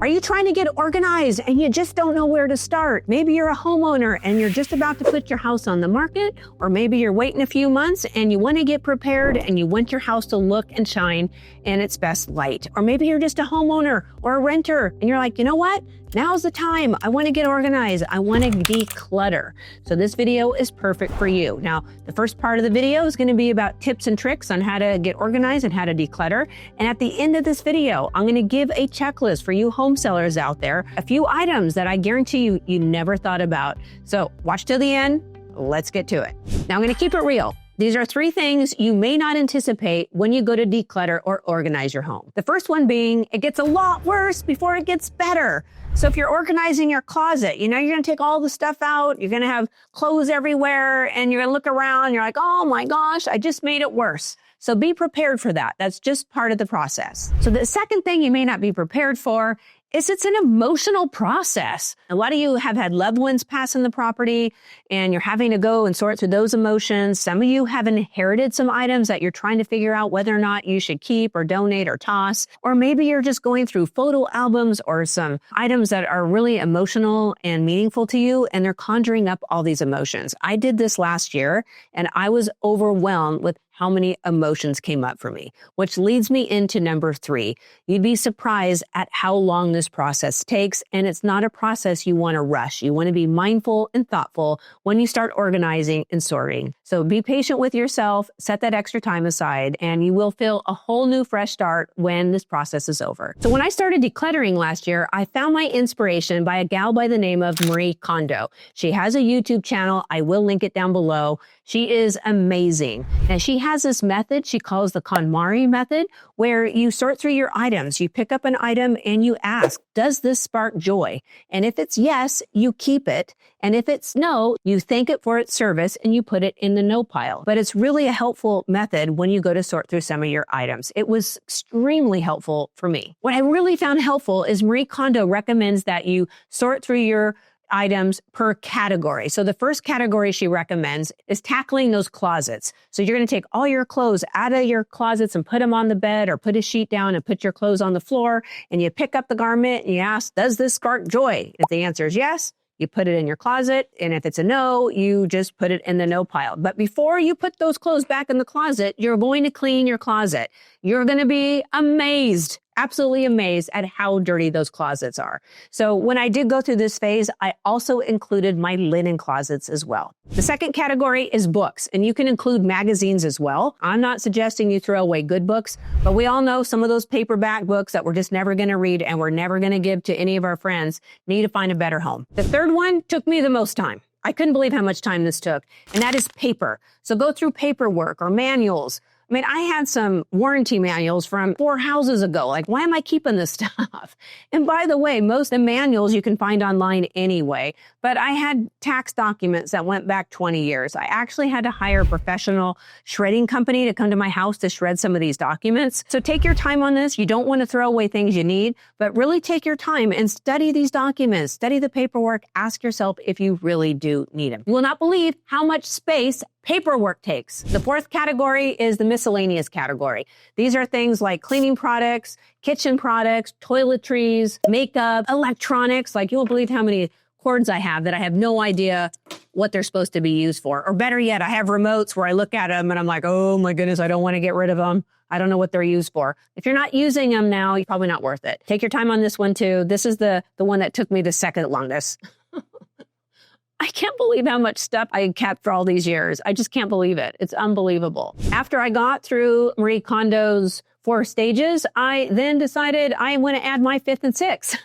Are you trying to get organized and you just don't know where to start? Maybe you're a homeowner and you're just about to put your house on the market, or maybe you're waiting a few months and you want to get prepared and you want your house to look and shine in its best light. Or maybe you're just a homeowner or a renter and you're like, you know what? Now's the time. I want to get organized. I want to declutter. So this video is perfect for you. Now, the first part of the video is going to be about tips and tricks on how to get organized and how to declutter. And at the end of this video, I'm going to give a checklist for you home sellers out there, a few items that I guarantee you never thought about. So watch till the end. Let's get to it. Now, I'm going to keep it real. These are 3 things you may not anticipate when you go to declutter or organize your home. The first one being, it gets a lot worse before it gets better. So if you're organizing your closet, you're going to take all the stuff out, you're going to have clothes everywhere, and you're going to look around, you're like, oh my gosh, I just made it worse. So be prepared for that. That's just part of the process. So the second thing you may not be prepared for is it's an emotional process. A lot of you have had loved ones pass in the property and you're having to go and sort through those emotions. Some of you have inherited some items that you're trying to figure out whether or not you should keep or donate or toss. Or maybe you're just going through photo albums or some items that are really emotional and meaningful to you, and they're conjuring up all these emotions. I did this last year and I was overwhelmed with how many emotions came up for me, which leads me into number 3. You'd be surprised at how long this process takes, and it's not a process you want to rush. You want to be mindful and thoughtful when you start organizing and sorting. So be patient with yourself, set that extra time aside, and you will feel a whole new fresh start when this process is over. So when I started decluttering last year, I found my inspiration by a gal by the name of Marie Kondo. She has a YouTube channel. I will link it down below. She is amazing. And she has this method she calls the KonMari method, where you sort through your items. You pick up an item and you ask, does this spark joy? And if it's yes, you keep it. And if it's no, you thank it for its service and you put it in the no pile. But it's really a helpful method when you go to sort through some of your items. It was extremely helpful for me. What I really found helpful is Marie Kondo recommends that you sort through your items per category. So the first category she recommends is tackling those closets. So you're going to take all your clothes out of your closets and put them on the bed, or put a sheet down and put your clothes on the floor, and you pick up the garment and you ask, does this spark joy? If the answer is yes, you put it in your closet. And if it's a no, you just put it in the no pile. But before you put those clothes back in the closet, you're going to clean your closet. You're going to be amazed, absolutely amazed at how dirty those closets are. So when I did go through this phase, I also included my linen closets as well. The second category is books, and you can include magazines as well. I'm not suggesting you throw away good books, but we all know some of those paperback books that we're just never going to read and we're never going to give to any of our friends need to find a better home. The third one took me the most time. I couldn't believe how much time this took, and that is paper. So go through paperwork or manuals. I mean, I had some warranty manuals from 4 houses ago. Like, why am I keeping this stuff? And by the way, most of the manuals you can find online anyway. But I had tax documents that went back 20 years. I actually had to hire a professional shredding company to come to my house to shred some of these documents. So take your time on this. You don't want to throw away things you need, but really take your time and study these documents, study the paperwork. Ask yourself if you really do need them. You will not believe how much space paperwork takes. The fourth category is the miscellaneous category. These are things like cleaning products, kitchen products, toiletries, makeup, electronics. Like, you won't believe how many cords I have that I have no idea what they're supposed to be used for. Or better yet, I have remotes where I look at them and I'm like, oh my goodness, I don't want to get rid of them. I don't know what they're used for. If you're not using them now, you're probably not worth it. Take your time on this one too. This is the one that took me the second longest. I can't believe how much stuff I kept for all these years. I just can't believe it. It's unbelievable. After I got through Marie Kondo's 4 stages, I then decided I want to add my 5th and 6th.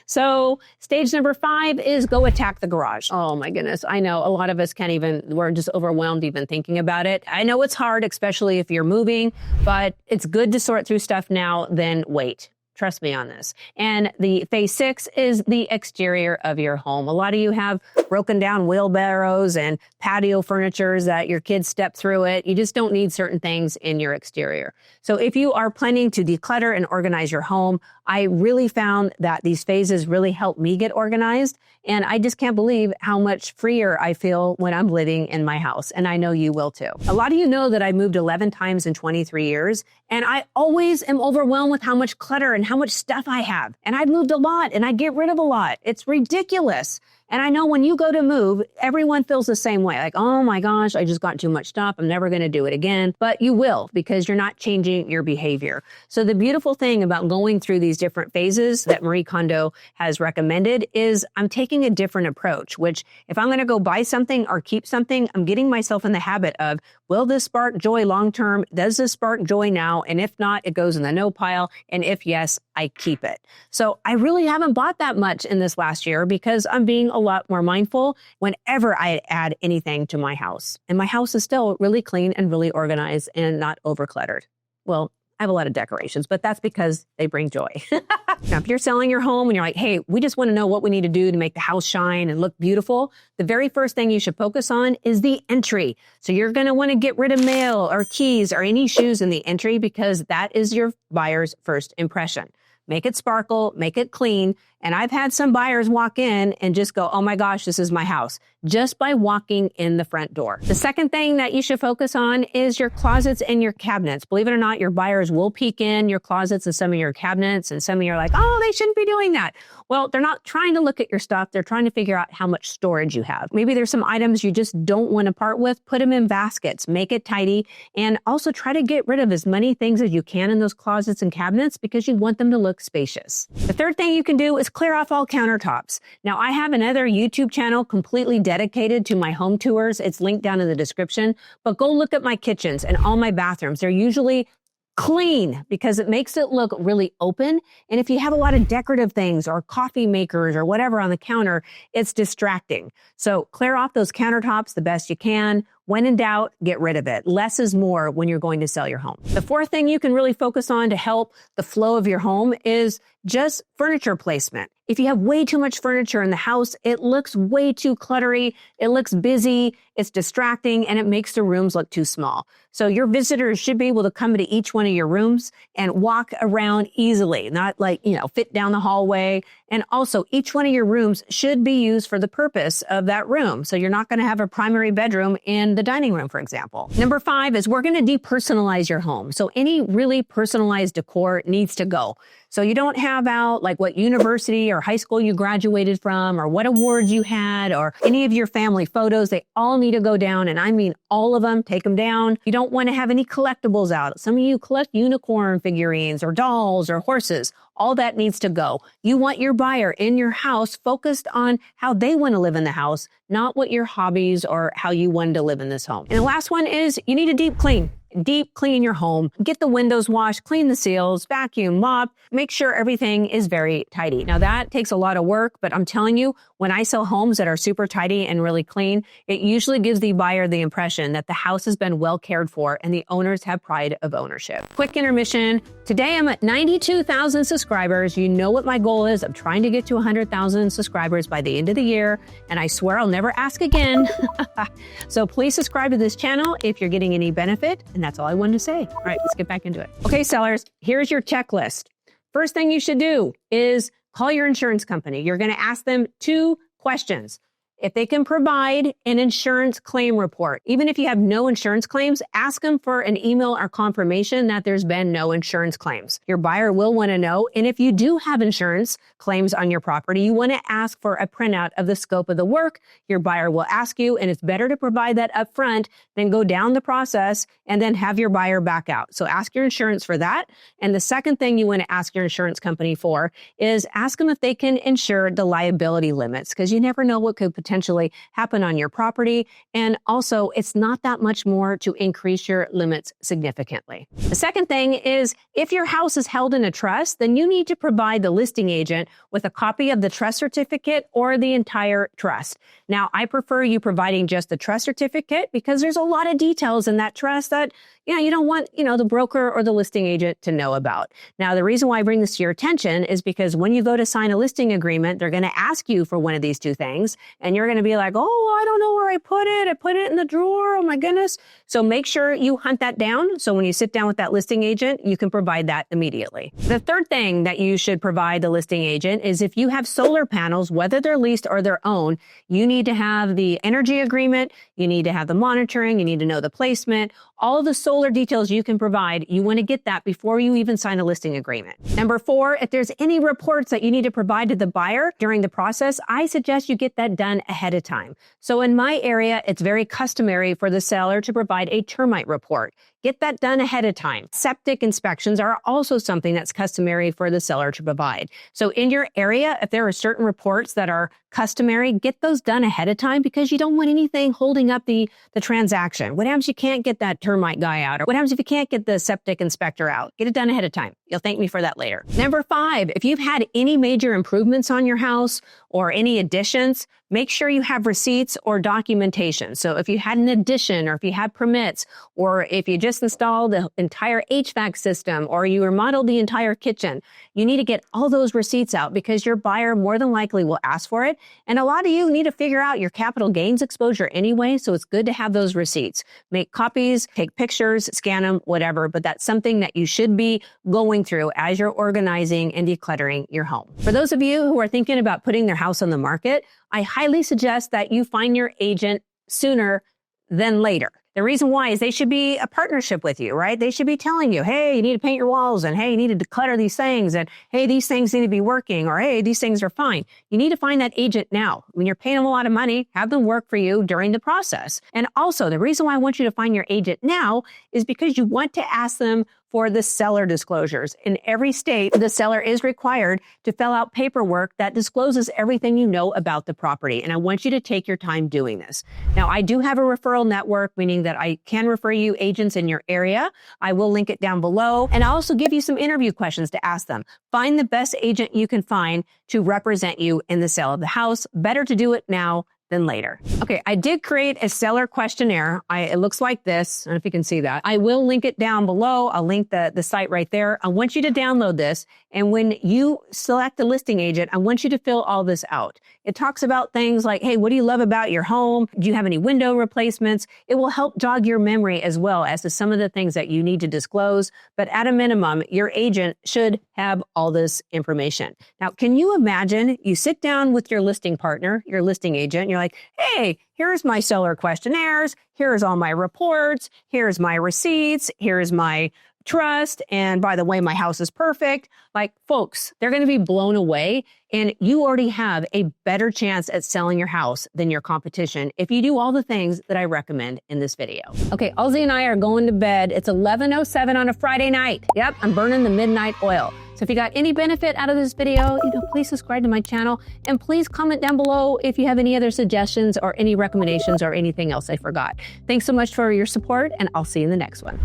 So stage number 5 is go attack the garage. Oh my goodness. I know a lot of us we're just overwhelmed even thinking about it. I know it's hard, especially if you're moving, but it's good to sort through stuff now than wait. Trust me on this. And the phase 6 is the exterior of your home. A lot of you have broken down wheelbarrows and patio furnitures that your kids step through it. You just don't need certain things in your exterior. So if you are planning to declutter and organize your home, I really found that these phases really help me get organized. And I just can't believe how much freer I feel when I'm living in my house. And I know you will too. A lot of you know that I moved 11 times in 23 years. And I always am overwhelmed with how much clutter and and how much stuff I have. And I'd moved a lot and I'd get rid of a lot. It's ridiculous. And I know when you go to move, everyone feels the same way. Like, oh my gosh, I just got too much stuff. I'm never going to do it again. But you will, because you're not changing your behavior. So the beautiful thing about going through these different phases that Marie Kondo has recommended is I'm taking a different approach, which if I'm going to go buy something or keep something, I'm getting myself in the habit of, will this spark joy long term? Does this spark joy now? And if not, it goes in the no pile. And if yes, I keep it. So I really haven't bought that much in this last year because I'm being a lot more mindful whenever I add anything to my house. And my house is still really clean and really organized and not overcluttered. Well, I have a lot of decorations, but that's because they bring joy. Now, if you're selling your home and you're like, hey, we just want to know what we need to do to make the house shine and look beautiful, the very first thing you should focus on is the entry. So you're going to want to get rid of mail or keys or any shoes in the entry because that is your buyer's first impression. Make it sparkle, make it clean. And I've had some buyers walk in and just go, oh my gosh, this is my house, just by walking in the front door. The second thing that you should focus on is your closets and your cabinets. Believe it or not, your buyers will peek in your closets and some of your cabinets, and some of you are like, oh, they shouldn't be doing that. Well, they're not trying to look at your stuff. They're trying to figure out how much storage you have. Maybe there's some items you just don't want to part with. Put them in baskets, make it tidy, and also try to get rid of as many things as you can in those closets and cabinets because you want them to look spacious. The third thing you can do is clear off all countertops. Now, I have another YouTube channel completely dedicated to my home tours. It's linked down in the description, but go look at my kitchens and all my bathrooms. They're usually clean because it makes it look really open. And if you have a lot of decorative things or coffee makers or whatever on the counter, it's distracting. So clear off those countertops the best you can. When in doubt, get rid of it. Less is more when you're going to sell your home. The fourth thing you can really focus on to help the flow of your home is just furniture placement. If you have way too much furniture in the house, it looks way too cluttery, it looks busy, it's distracting, and it makes the rooms look too small. So your visitors should be able to come into each one of your rooms and walk around easily, not like, fit down the hallway. And also, each one of your rooms should be used for the purpose of that room. So you're not going to have a primary bedroom in the dining room, for example. Number 5 is we're going to depersonalize your home. So any really personalized decor needs to go. So you don't have out like what university or high school you graduated from or what awards you had or any of your family photos. They all need to go down. And I mean all of them, take them down. You don't want to have any collectibles out. Some of you collect unicorn figurines or dolls or horses. All that needs to go. You want your buyer in your house focused on how they want to live in the house, not what your hobbies or how you want to live in this home. And the last one is you need a deep clean. Deep clean your home, get the windows washed, clean the seals, vacuum, mop, make sure everything is very tidy. Now that takes a lot of work, but I'm telling you, when I sell homes that are super tidy and really clean, it usually gives the buyer the impression that the house has been well cared for and the owners have pride of ownership. Quick intermission. Today I'm at 92,000 subscribers. You know what my goal is. I'm trying to get to 100,000 subscribers by the end of the year, and I swear I'll never ask again. So please subscribe to this channel if you're getting any benefit. And that's all I wanted to say. All right, let's get back into it. Okay, sellers, here's your checklist. First thing you should do is call your insurance company. You're going to ask them 2 questions. If they can provide an insurance claim report, even if you have no insurance claims, ask them for an email or confirmation that there's been no insurance claims. Your buyer will want to know. And if you do have insurance claims on your property, you want to ask for a printout of the scope of the work. Your buyer will ask you, and it's better to provide that up front than go down the process and then have your buyer back out. So ask your insurance for that. And the second thing you want to ask your insurance company for is ask them if they can insure the liability limits, because you never know what could potentially happen on your property. And also, it's not that much more to increase your limits significantly. The second thing is if your house is held in a trust, then you need to provide the listing agent with a copy of the trust certificate or the entire trust. Now, I prefer you providing just the trust certificate because there's a lot of details in that trust that you don't want, the broker or the listing agent to know about. Now, the reason why I bring this to your attention is because when you go to sign a listing agreement, they're going to ask you for one of these 2 things, and and you're going to be like, oh, I don't know where I put it. I put it in the drawer. Oh my goodness. So make sure you hunt that down. So when you sit down with that listing agent, you can provide that immediately. The third thing that you should provide the listing agent is if you have solar panels, whether they're leased or their own, you need to have the energy agreement. You need to have the monitoring. You need to know the placement. All of the solar details you can provide, you want to get that before you even sign a listing agreement. Number 4, if there's any reports that you need to provide to the buyer during the process, I suggest you get that done ahead of time. So in my area, it's very customary for the seller to provide a termite report. Get that done ahead of time. Septic inspections are also something that's customary for the seller to provide. So in your area, if there are certain reports that are customary, get those done ahead of time because you don't want anything holding up the transaction. What happens if you can't get that termite guy out? Or what happens if you can't get the septic inspector out? Get it done ahead of time. You'll thank me for that later. Number 5, if you've had any major improvements on your house or any additions, make sure you have receipts or documentation. So if you had an addition or if you had permits or if you just installed the entire HVAC system or you remodeled the entire kitchen, you need to get all those receipts out because your buyer more than likely will ask for it. And a lot of you need to figure out your capital gains exposure anyway, so it's good to have those receipts. Make copies, take pictures, scan them, whatever, but that's something that you should be going through as you're organizing and decluttering your home. For those of you who are thinking about putting their house on the market, I highly suggest that you find your agent sooner than later. The reason why is they should be a partnership with you, right? They should be telling you, hey, you need to paint your walls, and hey, you need to declutter these things, and hey, these things need to be working, or hey, these things are fine. You need to find that agent now. When you're paying them a lot of money, have them work for you during the process. And also, the reason why I want you to find your agent now is because you want to ask them for the seller disclosures. In every state, the seller is required to fill out paperwork that discloses everything you know about the property. And I want you to take your time doing this. Now, I do have a referral network, meaning that I can refer you agents in your area. I will link it down below. And I'll also give you some interview questions to ask them. Find the best agent you can find to represent you in the sale of the house. Better to do it now than later. Okay, I did create a seller questionnaire. It looks like this. I don't know if you can see that. I will link it down below. I'll link the site right there. I want you to download this. And when you select the listing agent, I want you to fill all this out. It talks about things like, hey, what do you love about your home? Do you have any window replacements? It will help jog your memory as well as to some of the things that you need to disclose. But at a minimum, your agent should have all this information. Now, can you imagine you sit down with your listing partner, your listing agent, you're like, hey, here's my seller questionnaires. Here's all my reports. Here's my receipts. Here's my trust. And by the way, my house is perfect. Like, folks, they're going to be blown away. And you already have a better chance at selling your house than your competition if you do all the things that I recommend in this video. Okay, Ozzy and I are going to bed. It's 11:07 on a Friday night. Yep, I'm burning the midnight oil. So if you got any benefit out of this video, please subscribe to my channel and please comment down below if you have any other suggestions or any recommendations or anything else I forgot. Thanks so much for your support, and I'll see you in the next one.